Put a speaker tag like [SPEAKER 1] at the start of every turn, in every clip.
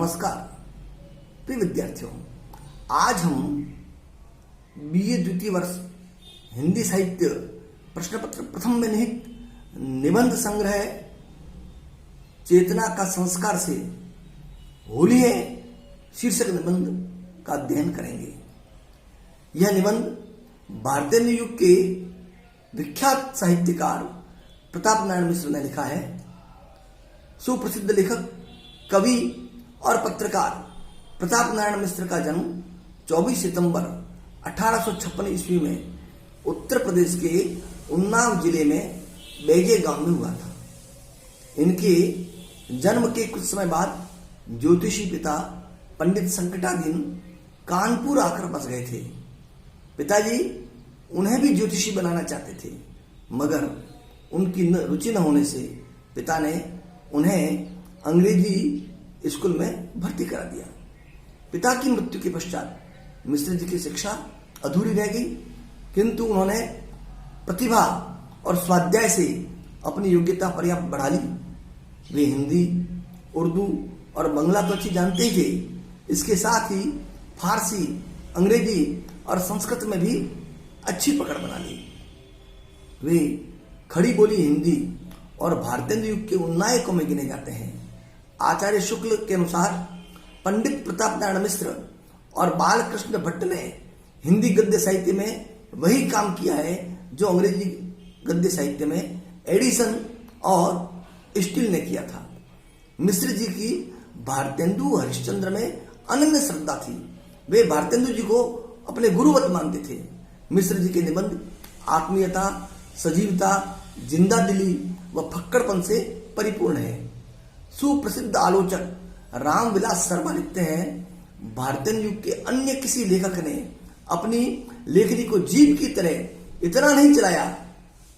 [SPEAKER 1] नमस्कार प्रिय विद्यार्थियों, आज हम बीए द्वितीय वर्ष हिंदी साहित्य प्रश्न पत्र प्रथम में निहित निबंध संग्रह चेतना का संस्कार से होली है शीर्षक निबंध का अध्ययन करेंगे। यह निबंध भारतीय युग के विख्यात साहित्यकार प्रताप नारायण मिश्र ने लिखा है। सुप्रसिद्ध लेखक, कवि और पत्रकार प्रताप नारायण मिश्र का जन्म 24 सितंबर 1856 ईस्वी में उत्तर प्रदेश के उन्नाव जिले में बैगे गांव में हुआ था। इनके जन्म के कुछ समय बाद ज्योतिषी पिता पंडित संकटाधीन कानपुर आकर बस गए थे। पिताजी उन्हें भी ज्योतिषी बनाना चाहते थे, मगर उनकी रुचि न होने से पिता ने उन्हें अंग्रेजी स्कूल में भर्ती करा दिया। पिता की मृत्यु के पश्चात मिश्र जी की शिक्षा अधूरी रह गई, किंतु उन्होंने प्रतिभा और स्वाध्याय से अपनी योग्यता पर्याप्त बढ़ा ली। वे हिंदी, उर्दू और बंगला तो अच्छी जानते ही थे, इसके साथ ही फारसी, अंग्रेजी और संस्कृत में भी अच्छी पकड़ बना ली। वे खड़ी बोली हिंदी और भारतीय युग के उन्नायकों में गिने जाते हैं। आचार्य शुक्ल के अनुसार पंडित प्रताप नारायण मिश्र और बालकृष्ण भट्ट ने हिंदी गद्य साहित्य में वही काम किया है जो अंग्रेजी गद्य साहित्य में एडिसन और स्टील ने किया था। मिश्र जी की भारतेंदु हरिश्चंद्र में अनन्य श्रद्धा थी। वे भारतेंदु जी को अपने गुरुवत मानते थे। मिश्र जी के निबंध आत्मीयता, सजीवता, जिंदा दिली व फक्कड़पन से परिपूर्ण है। सुप्रसिद्ध आलोचक रामविलास शर्मा लिखते हैं, भारतीय युग के अन्य किसी लेखक ने अपनी लेखनी को जीव की तरह इतना नहीं चलाया।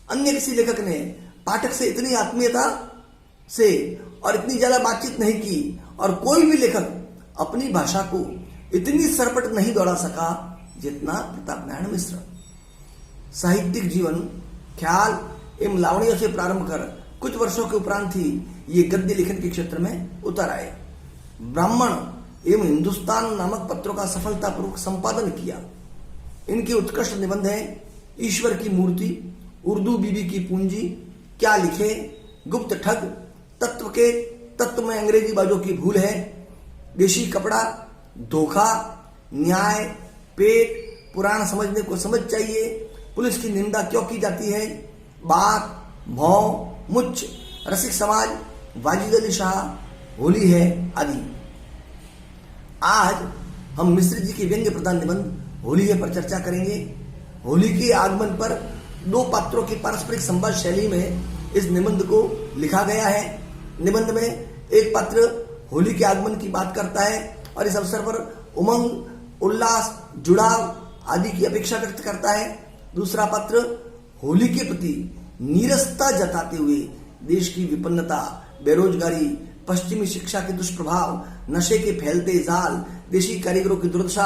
[SPEAKER 1] अन्य किसी लेखक ने पाठक से इतनी आत्मीयता से और इतनी ज्यादा बातचीत नहीं की, और कोई भी लेखक अपनी भाषा को इतनी सरपट नहीं दौड़ा सका जितना प्रताप नारायण मिश्र। साहित्यिक जीवन ख्याल एवं लावणियों से प्रारंभ कर कुछ वर्षों के उपरांत ही ये गद्य लेखन के क्षेत्र में उतर आए। ब्राह्मण एवं हिंदुस्तान नामक पत्रों का सफलतापूर्वक संपादन किया। इनके उत्कृष्ट निबंध हैं ईश्वर की मूर्ति, उर्दू बीबी की पूंजी, क्या लिखे, गुप्त ठग, तत्व के तत्व में अंग्रेजी बाजों की भूल है, देशी कपड़ा, धोखा, न्याय, पेट, पुराण समझने को समझ चाहिए, पुलिस की निंदा क्यों की जाती है, बात, भौ, मुच्छ, रसिक समाज, वाजिद अली शाह, होली है आदि। आज हम मिश्र जी के व्यंग्य प्रधान निबंध होली है पर चर्चा करेंगे। होली के आगमन पर दो पात्रों की पारस्परिक संवाद शैली में इस निबंध को लिखा गया है। निबंध में एक पात्र होली के आगमन की बात करता है और इस अवसर पर उमंग, उल्लास, जुड़ाव आदि की अपेक्षा व्यक्त करता है। दूसरा पात्र होली के प्रति नीरसता जताते हुए देश की विपन्नता, बेरोजगारी, पश्चिमी शिक्षा के दुष्प्रभाव, नशे के फैलते जाल, देशी कारीगरों की दुर्दशा,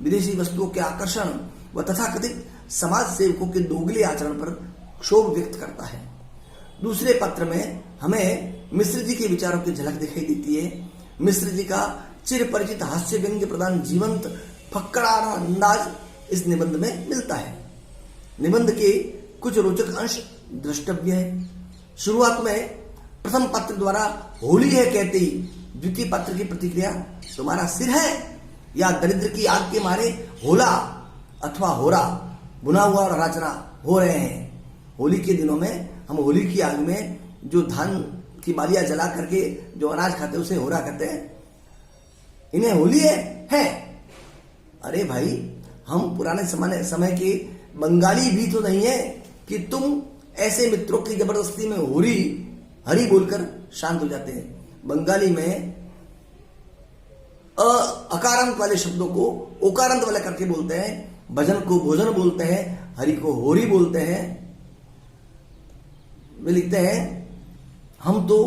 [SPEAKER 1] विदेशी वस्तुओं के आकर्षण व तथाकथित समाज सेवकों के दोगले आचरण पर क्षोभ व्यक्त करता है। दूसरे पत्र में हमें मिश्र जी के विचारों की झलक दिखाई देती है। मिश्र जी का चिर परिचित हास्य व्यंग्य प्रधान जीवंत फक्कड़ाना अंदाज इस निबंध में मिलता है। निबंध के कुछ रोचक अंश द्रष्टव्य है। शुरुआत में प्रथम पत्र द्वारा होली है कहते ही द्वितीय पत्र की प्रतिक्रिया तुम्हारा सिर है या दरिद्र की आग के मारे होला अथवा होरा बुना हुआ और रचना हो रहे हैं। होली के दिनों में हम होली की आग में जो धान की बालियां जला करके जो अनाज खाते हैं उसे होरा कहते हैं। इन्हें होली है। अरे भाई, हम पुराने समय के बंगाली भी तो नहीं है कि तुम ऐसे मित्रों की जबरदस्ती में होरी हरी बोलकर शांत हो जाते हैं। बंगाली में अकारांत वाले शब्दों को ओकारांत वाले करके बोलते हैं। भजन को भोजन बोलते हैं, हरि को होरी बोलते हैं। वे लिखते हैं, हम तो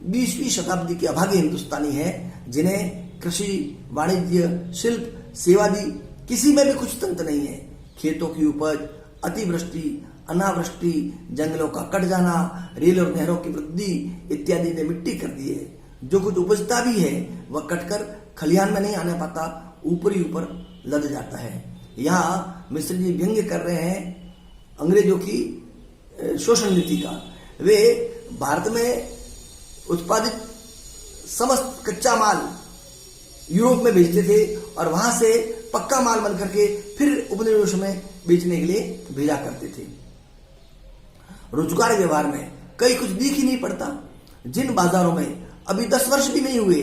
[SPEAKER 1] 20वीं शताब्दी के अभागे हिंदुस्तानी हैं जिन्हें कृषि, वाणिज्य, शिल्प, सेवादि किसी में भी कुछ तंत्र नहीं है। खेतों की उपज, अतिवृष्टि, अनावृष्टि, जंगलों का कट जाना, रेल और नहरों की वृद्धि इत्यादि ने मिट्टी कर दी है। जो कुछ उपजता भी है वह कटकर खलिहान में नहीं आने पाता, ऊपर ही ऊपर लद जाता है। यहाँ मिश्र जी व्यंग्य कर रहे हैं अंग्रेजों की शोषण नीति का। वे भारत में उत्पादित समस्त कच्चा माल यूरोप में भेजते थे और वहां से पक्का माल बन करके फिर उपनिवेश में बेचने के लिए भेजा करते थे। रोजगार व्यवहार में कई कुछ दिख ही नहीं पड़ता। जिन बाजारों में अभी 10 वर्ष भी नहीं हुए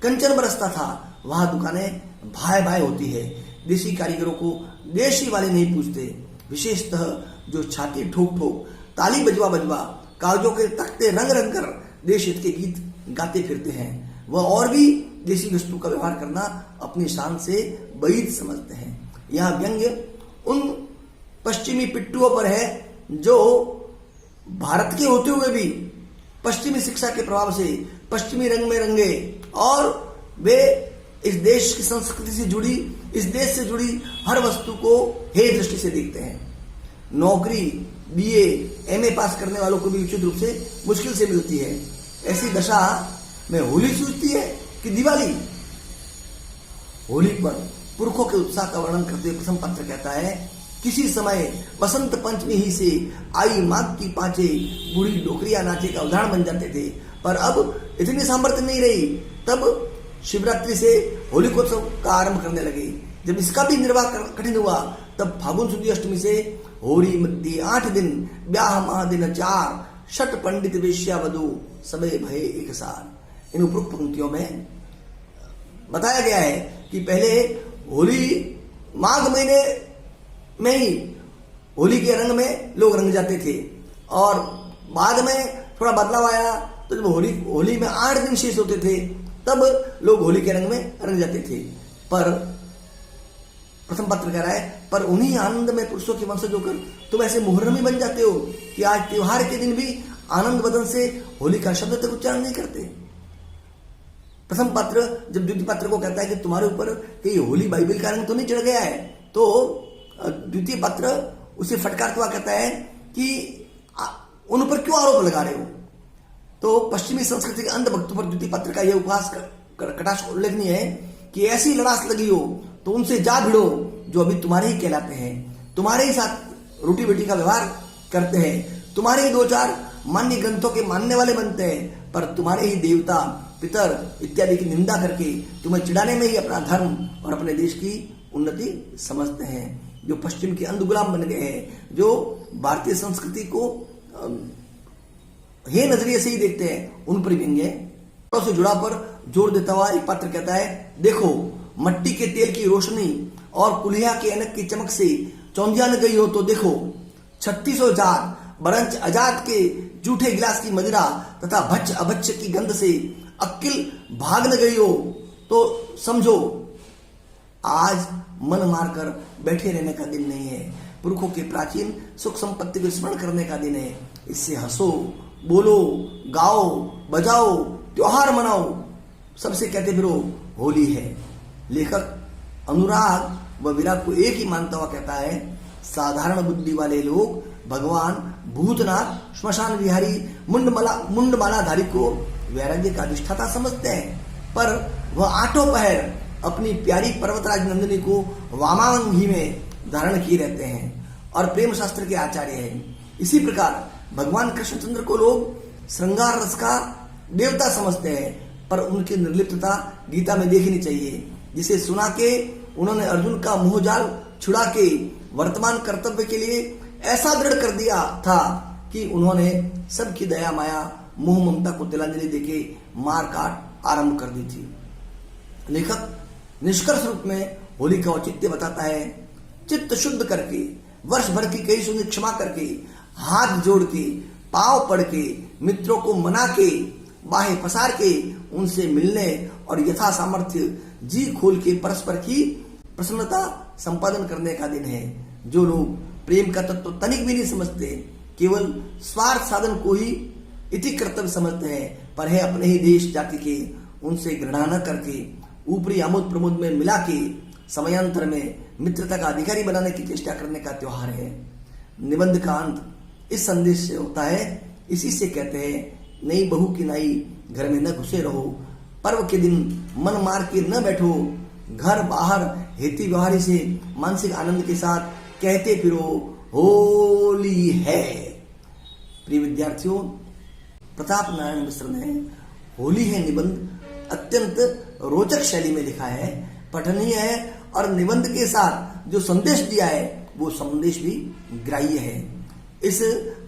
[SPEAKER 1] कंचन बरसता था, वहां दुकानें भाई भाई होती है। देशी कारीगरों को देशी वाले नहीं पूछते। विशेषतः जो छाती ठोक ठोक, ताली बजवा बजवा, कागजों के तख्ते रंग रंग कर देश हित के गीत गाते फिरते हैं, वह और भी देशी वस्तु का व्यवहार करना अपनी शान से बैद समझते हैं। यहाँ व्यंग्य उन पश्चिमी पिट्टुओं पर है जो भारत के होते हुए भी पश्चिमी शिक्षा के प्रभाव से पश्चिमी रंग में रंगे और वे इस देश की संस्कृति से जुड़ी, इस देश से जुड़ी हर वस्तु को हे दृष्टि से देखते हैं। नौकरी बीए एमए पास करने वालों को भी उचित रूप से मुश्किल से मिलती है। ऐसी दशा में होली सूझती है कि दिवाली। होली पर पुरखों के उत्साह का वर्णन करते हुए प्रथम पत्र कहता है, किसी समय बसंत पंचमी ही से आई माघ की पांचे बूढ़ी डोकरिया नाचे का उदाहरण बन जाते थे, पर अब इतनी सामर्थ्य नहीं रही। तब शिवरात्रि से होलिकोत्सव का आरंभ करने लगे। जब इसका भी निर्वाह कठिन हुआ, तब फागुन सुदी अष्टमी से होली मध्य 8 दिन, ब्याह महादिन 4, छठ पंडित वेश्या वधु सबे भय एक सार। इन उपरोक्त पंक्तियों में बताया गया है कि पहले होली माघ महीने में ही होली के रंग में लोग रंग जाते थे और बाद में थोड़ा बदलाव आया, तो जब होली में 8 दिन शेष होते थे तब लोग होली के रंग में रंग जाते थे। पर प्रथम पत्र कह रहा है, पर उन्हीं आनंद में पुरुषों के वंशज होकर तुम ऐसे मुहर्रमी बन जाते हो कि आज त्योहार के दिन भी आनंद बदन से होली का शब्द तक उच्चारण नहीं करते। प्रथम पत्र जब द्वितीय पत्र को कहता है कि तुम्हारे ऊपर कहीं होली बाइबल का रंग तो नहीं चढ़ गया है, तो द्वितीय पत्र उसे फटकारता हुआ कहता है कि उन पर क्यों आरोप लगा रहे हो। तो पश्चिमी संस्कृति के अंध भक्तों पर द्वितीय पत्र का यह उपहास कटाक्ष उल्लेखनीय है कि ऐसी लड़ास लगी हो तो उनसे जा भिड़ो जो अभी तुम्हारे ही कहलाते हैं, तुम्हारे ही साथ रोटी बेटी का व्यवहार करते हैं, तुम्हारे ही 2-4 मान्य ग्रंथों के मानने वाले बनते हैं, पर तुम्हारे ही देवता पितर इत्यादि की निंदा करके तुम्हें चिढ़ाने में ही अपना धर्म और अपने देश की उन्नति समझते हैं। जो पश्चिम के अंध गुलाम बन गए हैं, जो भारतीय संस्कृति को हे नजरिए से ही देखते हैं, उन पर व्यंग्य से जुड़ा पर जोर देता हुआ एक पत्र कहता है, देखो मट्टी के तेल की रोशनी और कुल्हिया के ऐनक की चमक से चौंधिया न गई हो तो देखो 3600 जात बरंच अजात के जूठे गिलास की मदिरा तथा भच्च अभच्च की गंध से अक्किल भाग न गई हो तो समझो आज मन मारकर बैठे रहने का दिन नहीं है, पुरखों के प्राचीन सुख संपत्ति को स्मरण करने का दिन है। इससे हंसो, बोलो, गाओ, बजाओ, त्योहार मनाओ, सबसे कहते फिरो होली है। लेखक अनुराग व विराग को एक ही मानता हुआ कहता है, साधारण बुद्धि वाले लोग भगवान भूतनाथ श्मशान विहारी मुंडमालाधारी को वैराग्य का अधिष्ठाता समझते हैं, पर वह 8 पहर अपनी प्यारी पर्वतराज नंदिनी को वामांगी में धारण किए रहते हैं और प्रेम शास्त्र के आचार्य हैं। इसी प्रकार भगवान कृष्णचंद्र को लोग श्रृंगार रस का देवता समझते हैं, पर उनकी निर्लिप्तता गीता में देखनी चाहिए, जिसे सुना के उन्होंने अर्जुन का मोहजाल छुड़ा के वर्तमान कर्तव्य के लिए ऐसा दृढ़ कर दिया था कि उन्होंने सबकी दया माया मोह ममता को तिलांजलि देके मार काट आरंभ कर दी थी। लेखक निष्कर्ष रूप में होली का औचित्य बताता है, चित्त शुद्ध करके, वर्ष भर की कई सुनी क्षमा करके, हाथ जोड़ के, पांव पड़ के, मित्रों को मना के, बाहें पसार के उनसे मिलने और यथा सामर्थ्य जी खोल के परस्पर की प्रसन्नता संपादन करने का दिन है। जो लोग प्रेम का तत्व तनिक भी नहीं समझते, केवल स्वार्थ साधन को ही इति कर्तव्य समझते हैं, पर है अपने ही देश जाति के, उनसे घृणा न करके ऊपरी आमोद प्रमोद में मिला के समयांतर में मित्रता का अधिकारी बनाने की चेष्टा करने का त्योहार है। निबंध का अंत इस संदेश से होता है, इसी से कहते हैं नई बहू की नाई घर में न घुसे रहो, पर्व के दिन मन मार के न बैठो, घर बाहर हेती व्यवहारी से मानसिक आनंद के साथ कहते फिरो होली है। प्रिय विद्यार्थियों, प्रताप नारायण मिश्र ने होली है निबंध अत्यंत रोचक शैली में लिखा है, पठनीय है और निबंध के साथ जो संदेश दिया है वो संदेश भी ग्राह्य है। इस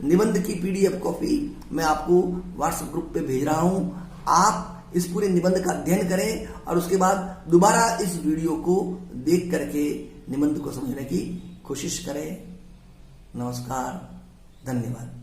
[SPEAKER 1] निबंध की पीडीएफ कॉपी मैं आपको व्हाट्सएप ग्रुप पे भेज रहा हूं। आप इस पूरे निबंध का अध्ययन करें और उसके बाद दोबारा इस वीडियो को देख करके निबंध को समझने की कोशिश करें। नमस्कार, धन्यवाद।